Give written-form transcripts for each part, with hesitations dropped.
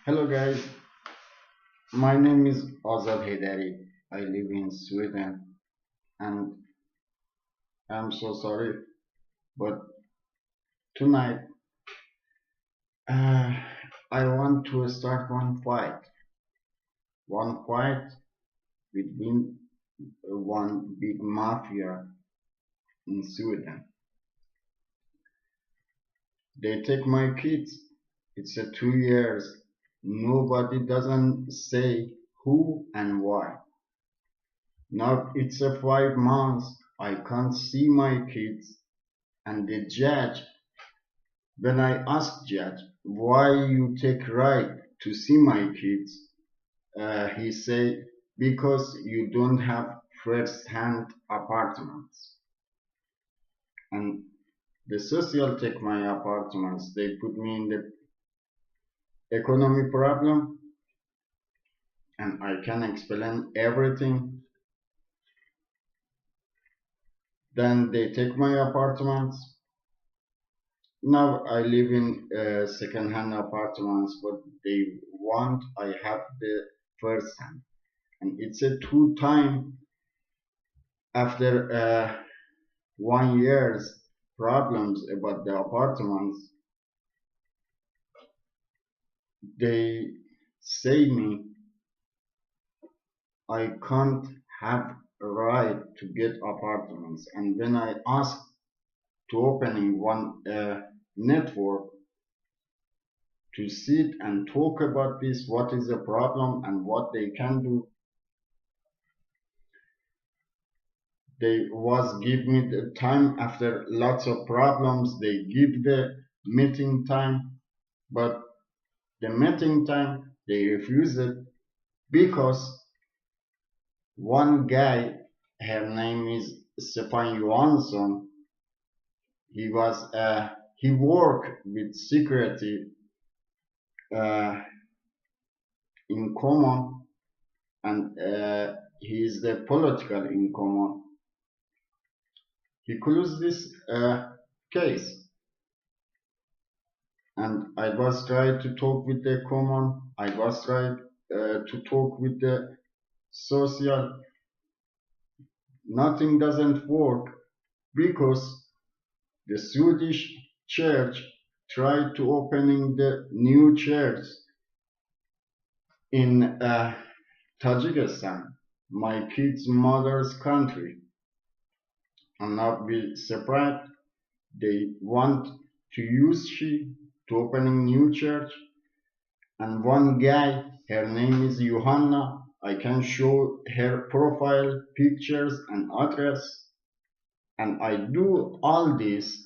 Hello guys, my name is Azad Hedari. I live in Sweden and I'm so sorry, but tonight uh, I want to start one fight between one big mafia in Sweden. They take my kids. It's a 2 years. Nobody doesn't say who and why. Now it's a 5 months. I can't see my kids and the judge. When I asked judge why you take right to see my kids, he said because you don't have first-hand apartments. And the social take my apartments. They put me in the economy problem, and I can explain everything. Then they take my apartments. Now I live in second-hand apartments, but they want I have the first-hand, and it's a two time after 1 year's problems about the apartments. They say me I can't have a right to get apartments, and when I ask to opening one network to sit and talk about this, what is the problem and what they can do, they was give me the time after lots of problems. They give the meeting time, but the meeting time they refuse it because one guy, her name is Stefan Johansson, he worked with security uh, in common, and he is the political in common. He closed this case, and I was trying to talk with the common. I was trying to talk with the social. Nothing doesn't work because the Swedish church tried to opening the new church in Tajikistan, my kid's mother's country, and now we separate. They want to use she to opening new church, and one guy, her name is Johanna. I can show her profile pictures and address, and I do all this.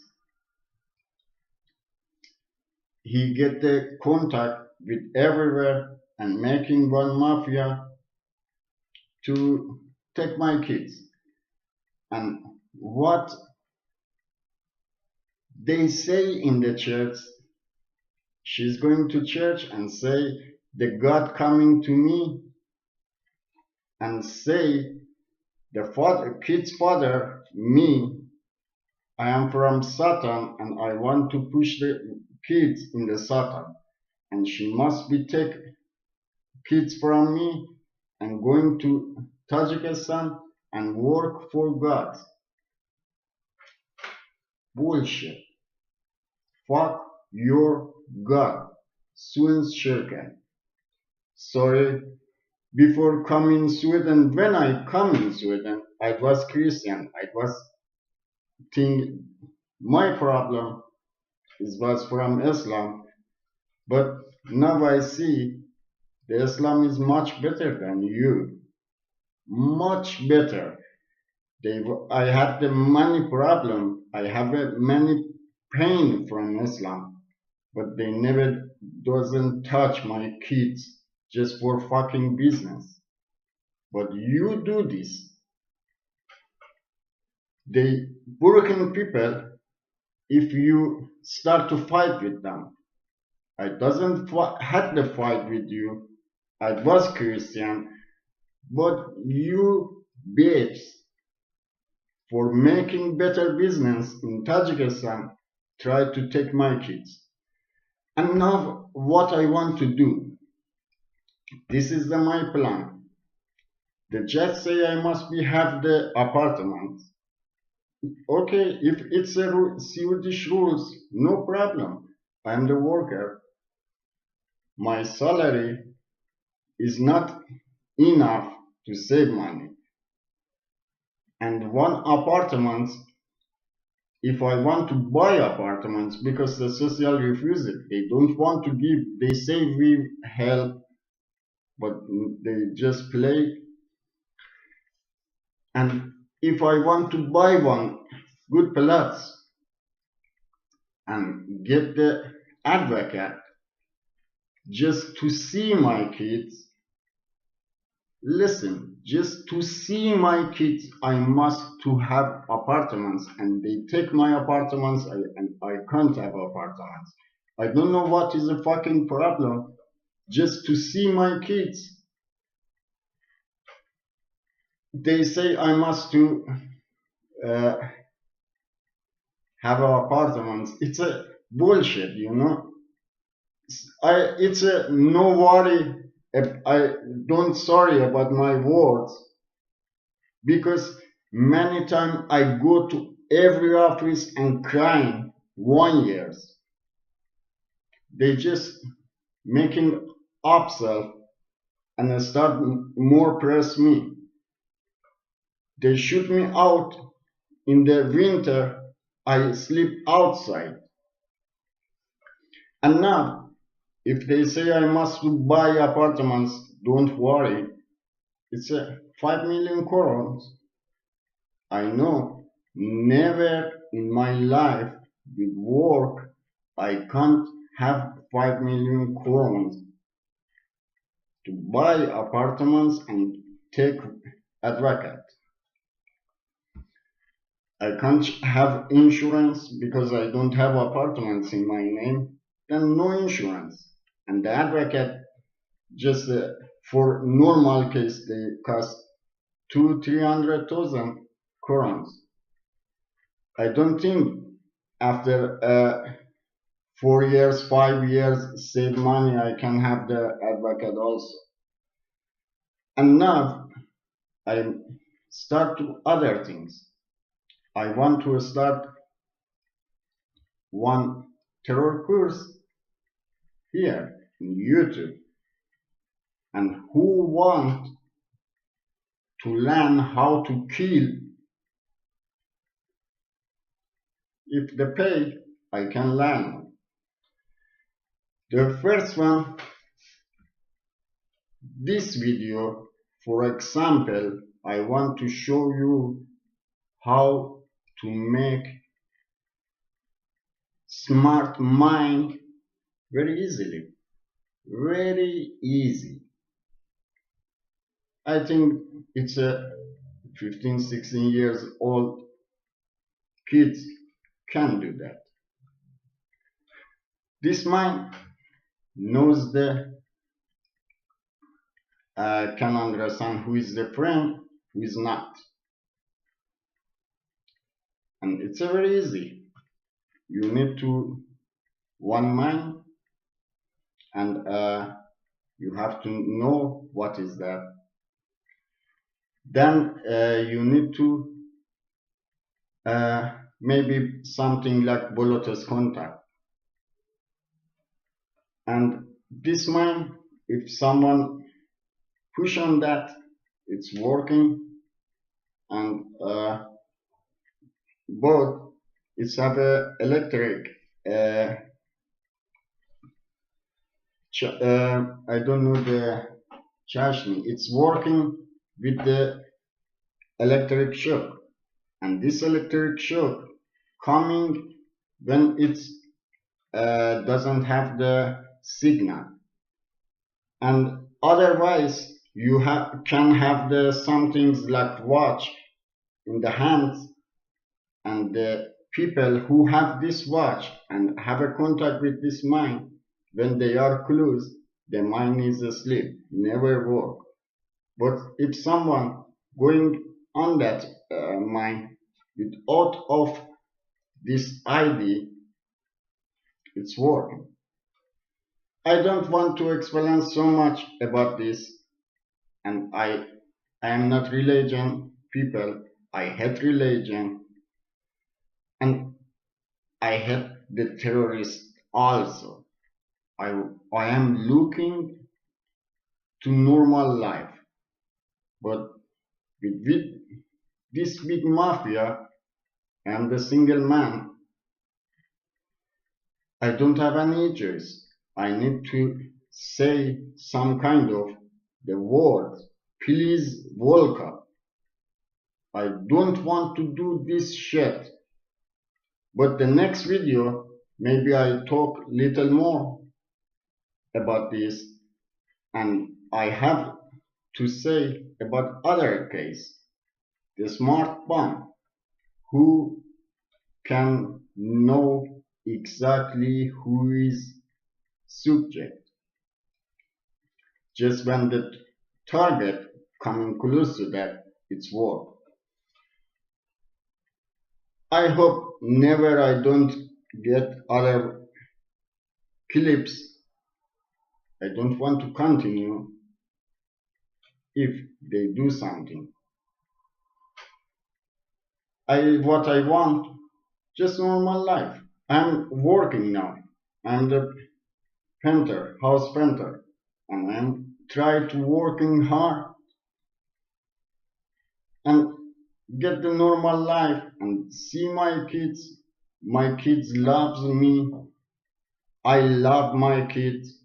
He get the contact with everywhere and making one mafia to take my kids. And what they say in the church, she's going to church and say the God coming to me and say the kid's father, me, I am from Satan and I want to push the kids in the Satan, and she must be take kids from me and going to Tajikistan and work for God. Bullshit. Fuck your God. Sweden Shirken. Sorry, before coming Sweden, when I come in Sweden, I was Christian. I was think my problem was from Islam, but now I see the Islam is much better than you. Much better. I have the money problem. I have a many pain from Islam, but they never doesn't touch my kids just for fucking business. But you do this. The broken people, if you start to fight with them, I doesn't had the fight with you. I was Christian, but you bitch for making better business in Tajikistan tried to take my kids. And now what I want to do? This is my plan. The judge say I must be have the apartment. Okay, if it's a Swedish rules, no problem. I'm the worker. My salary is not enough to save money. And one apartment, if I want to buy apartments, because the social refuse it, they don't want to give, they say we help, but they just play. And if I want to buy one good plots and get the advocate just to see my kids, listen, just to see my kids, I must to have apartments, and they take my apartments, and I can't have apartments. I don't know what is the fucking problem. Just to see my kids, they say I must to uh, have apartments. It's a bullshit, you know. It's a no worry. I don't sorry about my words, because many times I go to every office and crying 1 years. They just making upsell and start more press me. They shoot me out in the winter. I sleep outside. And now, if they say I must buy apartments, don't worry. It's a 5 million crowns. I know never in my life with work I can't have 5 million crowns to buy apartments and take advocate. I can't have insurance because I don't have apartments in my name. Then no insurance. And the advocate just for normal case they cost 200,000-300,000 crowns. I don't think after 4 years, 5 years save money I can have the advocate also. And now I start to other things. I want to start one terror course here in YouTube. And who want to learn how to kill, if they pay, I can learn. The first one, this video, for example, I want to show you how to make smart mind very easily. Very easy. I think it's a 15, 16 years old kids can do that. This mind knows can understand who is the friend, who is not. And it's very easy. You need to one mind, and you have to know what is that. Then you need to maybe something like Bluetooth contact. And this mind, if someone push on that, it's working, and both it's have a electric I don't know the charging. It's working with the electric shock, and this electric shock coming when it doesn't have the signal, and otherwise you can have the some things like watch in the hands, and the people who have this watch and have a contact with this mind, when they are close, the mind is asleep, never work. But if someone going on that mind without of this ID, it's working. I don't want to explain so much about this, and I am not religion people. I hate religion, and I hate the terrorists also. I I am looking to normal life, but with this big mafia and the single man, I don't have any choice. I need to say some kind of the word. Please, Volka. I don't want to do this shit. But the next video, maybe I talk little more about this, and I have to say about other case, the smart bomb, who can know exactly who is subject just when the target coming close to that it's work. I hope never I don't get other clips. I don't want to continue if they do something. What I want, just normal life. I'm working now. I'm the painter, house painter, and I'm trying to working hard and get the normal life and see my kids. My kids loves me. I love my kids.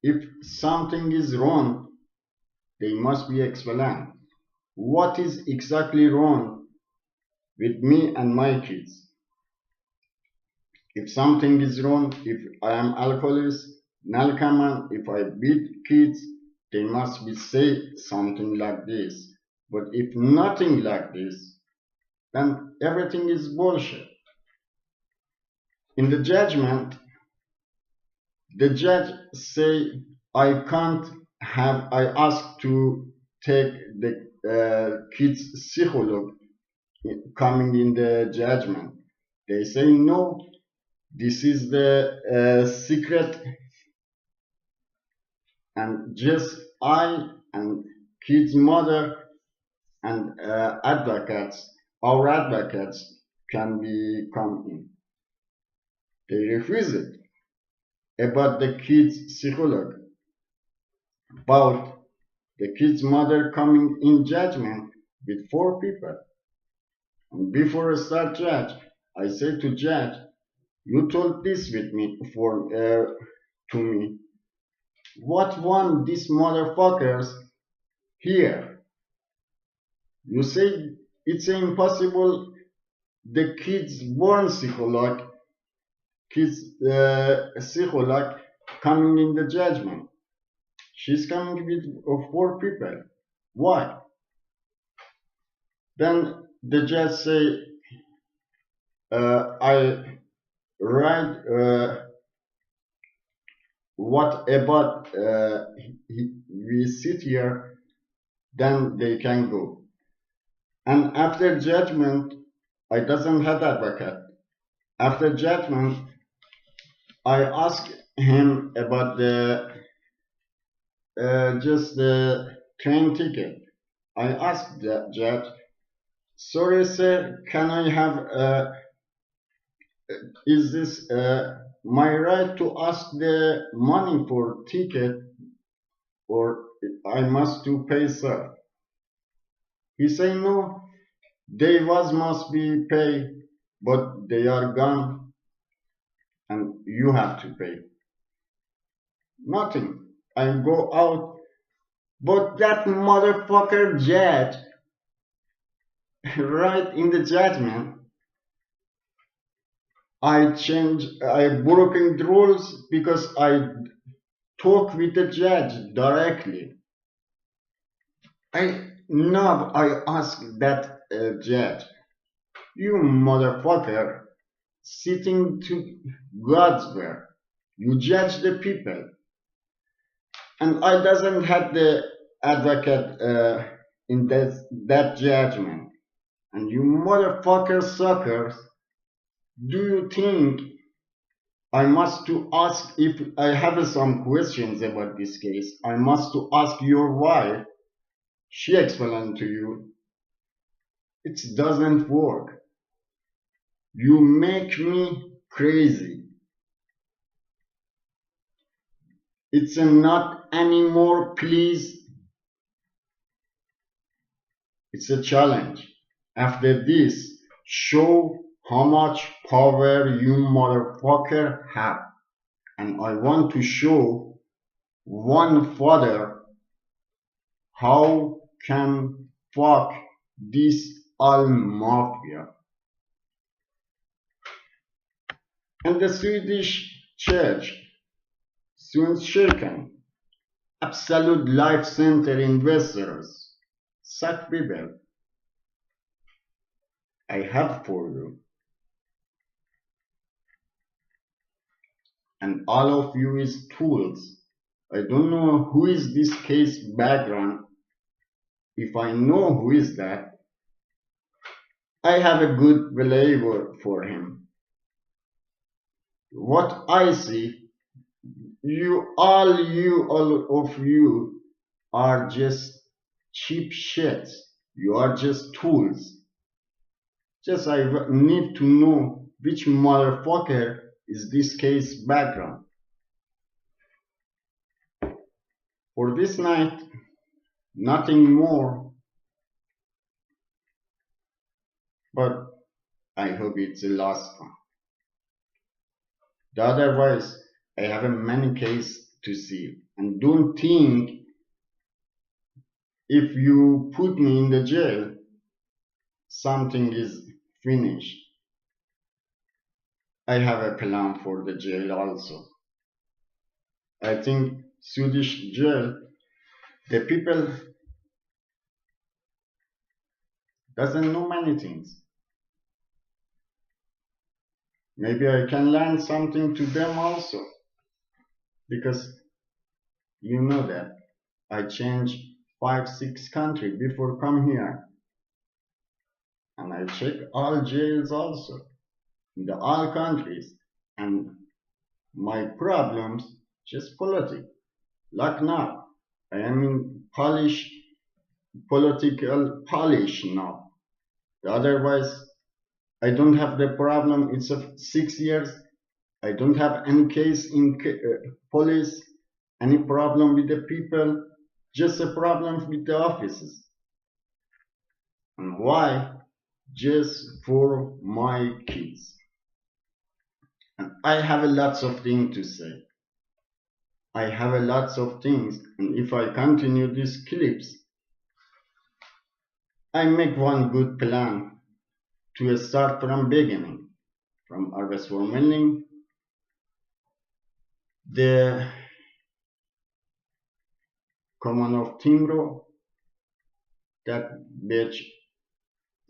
If something is wrong, they must be explained. What is exactly wrong with me and my kids? If something is wrong, if I am alcoholic, narcoman, if I beat kids, they must be say something like this. But if nothing like this, then everything is bullshit. In the judgment, the judge say I can't have. I ask to take the kids psycholog coming in the judgment. They say no. This is the secret, and just I and kids' mother and advocates, our advocates can be come in. They refuse it about the kids' psycholog, about the kid's mother coming in judgment with 4 people. And before I start judge, I say to judge, you told this with me to me. What want these motherfuckers here? You say it's impossible. The kids born psycholog, kids psycholog coming in the judgment. She's coming with 4 people. Why? Then the judge say, I write what about we sit here, then they can go. And after judgment, I doesn't have advocate. After judgment, I ask him about the just the train ticket. I asked the judge, sorry sir, can I have is this my right to ask the money for ticket or I must to pay sir? He say no, they was must be paid, but they are gone and you have to pay. Nothing. I go out, but that motherfucker judge right in the judgment I broken the rules because I talk with the judge directly. I ask that judge, you motherfucker, sitting to God's word, you judge the people, and I doesn't have the advocate in that judgment, and you motherfucker suckers, do you think I must to ask if I have some questions about this case. I must to ask your wife. She explained to you. It doesn't work. You make me crazy. It's not anymore, please. It's a challenge. After this, show how much power you motherfucker have. And I want to show one father how can fuck this all mafia. And the Swedish church, Svenskyrkan, Absolute Life Center investors, suck people, I have for you. And all of you is tools. I don't know who is this case background. If I know who is that, I have a good believer for him. What I see, all of you are just cheap shits. You are just tools. Just I need to know which motherfucker is this case background. For this night, nothing more, but I hope it's the last one. Otherwise, I have a many cases to see. And don't think if you put me in the jail, something is finished. I have a plan for the jail also. I think Swedish jail, the people doesn't know many things. Maybe I can learn something to them also. Because you know that I changed 5-6 countries before come here. And I check all jails also in the all countries. And my problems just politics. Like now, I am in political polish now. Otherwise, I don't have the problem. It's of 6 years. I don't have any case in police, any problem with the people, just a problem with the offices. And why? Just for my kids. And I have a lots of things to say. I have a lots of things, and if I continue these clips, I make one good plan to start from beginning, from Arbetsförmedling, the common of Timrå, that bitch,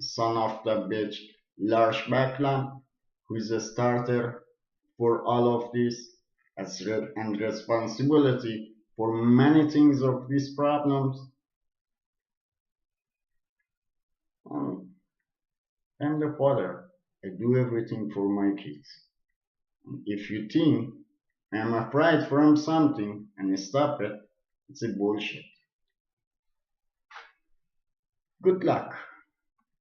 son of the bitch, Lars Backlund, who is a starter for all of this, and responsibility for many things of these problems. I'm the father. I do everything for my kids. If you think I'm afraid from something and stop it, it's a bullshit. Good luck.